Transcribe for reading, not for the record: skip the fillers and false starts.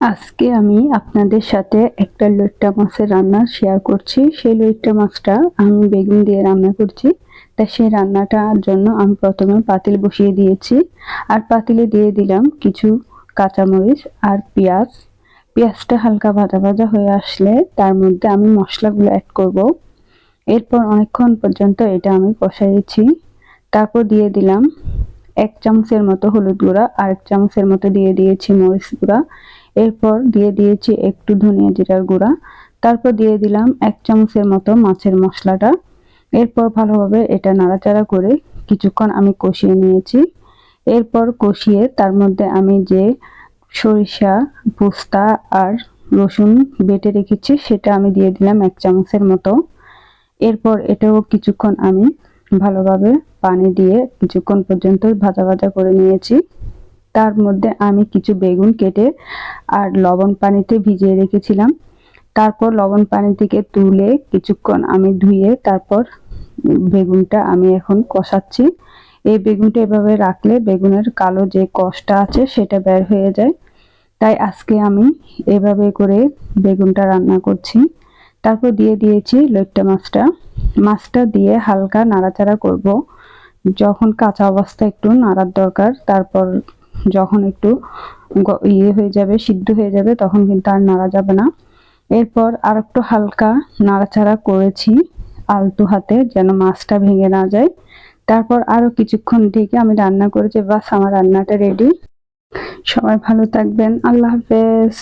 আজকে আমি আপনাদের সাথে একটা লইট্টা মাছের রান্না শেয়ার করছি। সেই লইট্টা মাছটা আমি বেগুন দিয়ে রান্না করছি। তা সেই রান্নাটার জন্য আমি প্রথমে পাতিল বসিয়ে দিয়েছি, আর পাতিলে দিয়ে দিলাম কিছু কাঁচামরিচ আর পেঁয়াজ। পেঁয়াজটা হালকা ভাজা ভাজা হয়ে আসলে তার মধ্যে আমি মশলাগুলো অ্যাড করব। এরপর অনেকক্ষণ পর্যন্ত এটা আমি কষাইছি। তারপর দিয়ে দিলাম 1 চামচের মতো হলুদ গুঁড়া, আর 1 চামচের মতো দিয়ে দিয়েছি মরিচ গুঁড়া। এরপর দিয়ে দিয়েছি একটু ধনিয়া জিরার গুঁড়া। তারপর দিয়ে দিলাম 1 চামচের মতো মাছের মশলাটা। এরপর ভালোভাবে এটা নাড়াচাড়া করে কিছুক্ষণ আমি কষিয়ে নিয়েছি। এরপর কষিয়ে তার মধ্যে আমি যে সরিষা, পোস্তা আর রসুন বেটে রেখেছি সেটা আমি দিয়ে দিলাম 1 চামচের মতো। এরপর এটাও কিছুক্ষণ আমি ভালোভাবে পানি দিয়ে কিছুক্ষণ পর্যন্ত ভাজা ভাজা করে নিয়েছি। তার মধ্যে আমি কিছু বেগুন কেটে আর লবণ পানিতে ভিজিয়ে রেখেছিলাম। তারপর লবণ পানি থেকে তুলে কিছুক্ষণ আমি ধুয়ে তারপর বেগুনটা আমি এখন কষাচ্ছি। এই বেগুনটা এভাবে রাখলে বেগুনের কালো যে কষটা আছে সেটা বের হয়ে যায়। তাই আজকে আমি এভাবে করে বেগুনটা রান্না করছি। তারপর দিয়ে দিয়েছি লইট্টা মাছটা। মাছটা দিয়ে হালকা নাড়াচাড়া করব। যখন কাঁচা অবস্থা একটু নাড়ার দরকার, তারপর যখন একটু হয়ে যাবে, সিদ্ধ হয়ে যাবে, তখন কিন্তু আর নাড়া যাবে না। এরপর আর একটু হালকা নাড়াচাড়া করেছি আলতো হাতে, যেন মাছটা ভেঙে না যায়। তারপর আরো কিছুক্ষণ ঢেকে আমি রান্না করেছি। বাস, আমার রান্নাটা রেডি। সবাই ভালো থাকবেন। আল্লাহ হাফেজ।